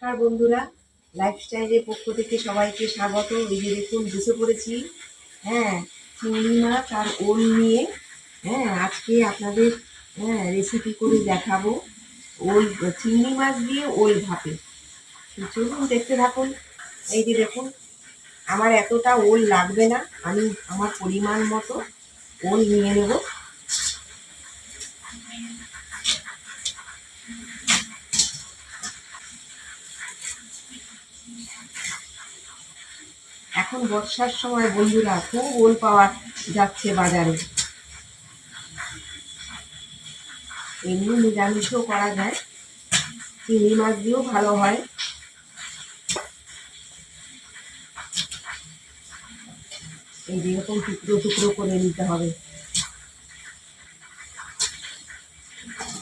নমস্কার বন্ধুরা, লাইফস্টাইলের পক্ষ থেকে সবাইকে স্বাগত। এই যে দেখুন বসে পড়েছি, হ্যাঁ, চিংড়ি মাছ আর ওল নিয়ে। আজকে আপনাদের রেসিপি করে দেখাবো ওল চিংড়ি মাছ দিয়ে ওল ভাপে। চলুন দেখতে থাকুন। এই যে দেখুন, আমার এতটা ওল লাগবে না, আমি আমার পরিমাণ মতো ওল নিয়ে নেব। এখন বর্ষার সময় বন্ধুরা খুব ওল পাওয়া যাচ্ছে বাজারে। এমনি নিরামিষও করা যায়, চিংড়ি মাছ দিয়েও ভালো হয়। এই যেরকম টুকরো টুকরো করে নিতে হবে।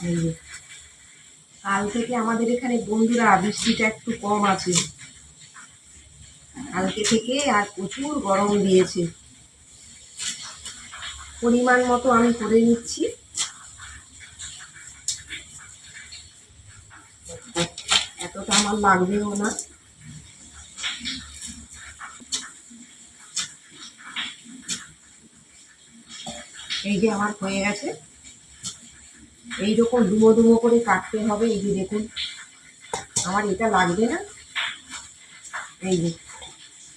এই যে কাল থেকে আমাদের এখানে বন্ধুরা বৃষ্টিটা একটু কম আছে, কালকে থেকে আর প্রচুর গরম দিয়েছে। পরিমাণ মতো আমি করে নিচ্ছি। এতটা আমার লাগবেও না। এই যে আমার হয়ে গেছে। এইরকম ডুমো ডুমো করে কাটতে হবে। এই যে দেখুন, আমার এটা লাগবে না। এই যে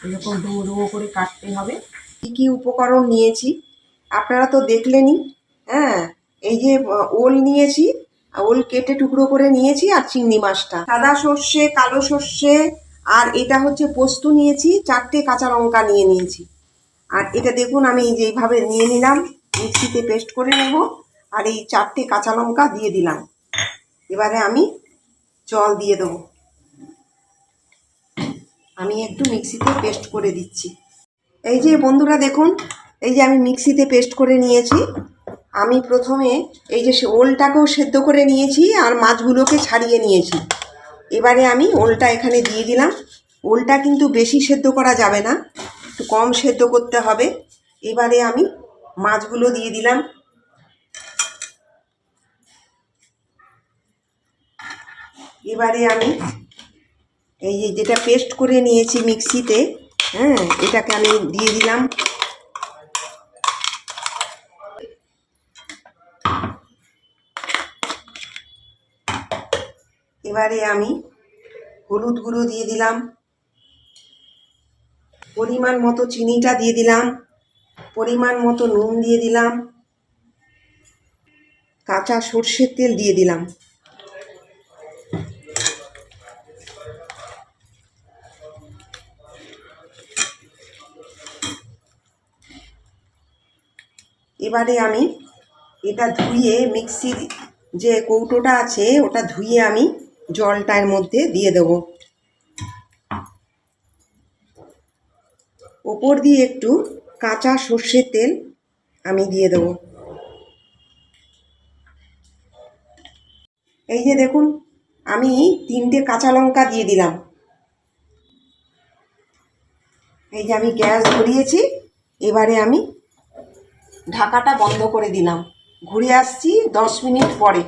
এরকম ডুমো ডুমো করে কাটতে হবে। কী কী উপকরণ নিয়েছি আপনারা তো দেখলেনই। এই যে ওল নিয়েছি, ওল কেটে টুকরো করে নিয়েছি, আর চিংড়ি মাছটা, সাদা সর্ষে, কালো সর্ষে, আর এটা হচ্ছে পোস্ত নিয়েছি, 4টে কাঁচা লঙ্কা নিয়ে নিয়েছি। আর এটা দেখুন আমি যেইভাবে নিয়ে নিলাম, মিক্সিতে পেস্ট করে নেব। আর এই 4টে কাঁচা লঙ্কা দিয়ে দিলাম। এবারে আমি জল দিয়ে দেবো। আমি একটু মিক্সিতে পেস্ট করে দিচ্ছি। এই যে বন্ধুরা দেখুন, এই যে আমি মিক্সিতে পেস্ট করে নিয়েছি। আমি প্রথমে এই যে ওলটাকেও সেদ্ধ করে নিয়েছি আর মাছগুলোকে ছাড়িয়ে নিয়েছি। এবারে আমি ওলটা এখানে দিয়ে দিলাম। ওলটা কিন্তু বেশি সেদ্ধ করা যাবে না, একটু কম সেদ্ধ করতে হবে। এবারে আমি মাছগুলো দিয়ে দিলাম। এবারে আমি এই যে যেটা পেস্ট করে নিয়েছি মিক্সিতে, এটাকে আমি দিয়ে দিলাম। এবারে আমি হলুদ গুঁড়ো দিয়ে দিলাম, পরিমাণ মতো চিনিটা দিয়ে দিলাম, পরিমাণ মতো নুন দিয়ে দিলাম, কাঁচা সর্ষের তেল দিয়ে দিলাম। এবারে আমি এটা ধুয়ে, মিক্সির যে কৌটোটা আছে ওটা ধুয়ে আমি জলটার মধ্যে দিয়ে দেব। ওপর দিয়ে একটু কাঁচা সর্ষের তেল আমি দিয়ে দেব। এই যে দেখুন, আমি 3টে কাঁচা লঙ্কা দিয়ে দিলাম। এই যে আমি গ্যাস ধরিয়েছি। এবারে আমি ঢাকাটা বন্ধ করে দিলাম। ঘুরে আসছি 10 মিনিট পরে।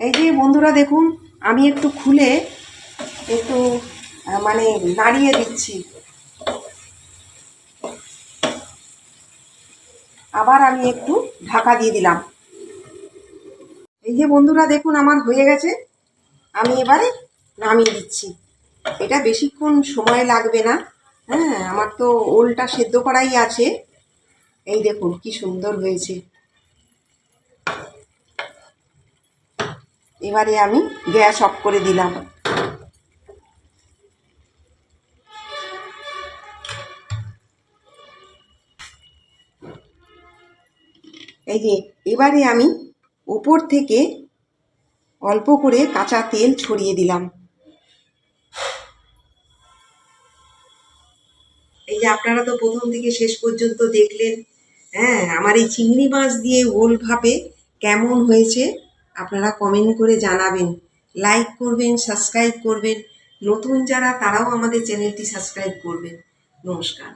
এই যে বন্ধুরা দেখুন, আমি একটু খুলে একটু মানে নাড়িয়ে দিচ্ছি। আবার আমি একটু ঢাকা দিয়ে দিলাম। এই যে বন্ধুরা দেখুন, আমার হয়ে গেছে। আমি এবারে নামিয়ে দিচ্ছি। এটা বেশিক্ষণ সময় লাগবে না। আমার তো ওলটা সেদ্ধ করাই আছে। এই দেখুন কি সুন্দর হয়েছে। এবারে আমি গ্যাস অফ করে দিলাম। এই যে এবারে আমি উপর থেকে অল্প করে কাঁচা তেল ছড়িয়ে দিলাম। এই যে আপনারা তো প্রথম থেকে শেষ পর্যন্ত দেখলেন। আমার এই চিংড়ি মাছ দিয়ে ওল ভাপে কেমন হয়েছে আপনারা কমেন্ট করে জানাবেন। লাইক করবেন, সাবস্ক্রাইব করবেন। নতুন যারা তারাও আমাদের চ্যানেলটি সাবস্ক্রাইব করবেন। নমস্কার।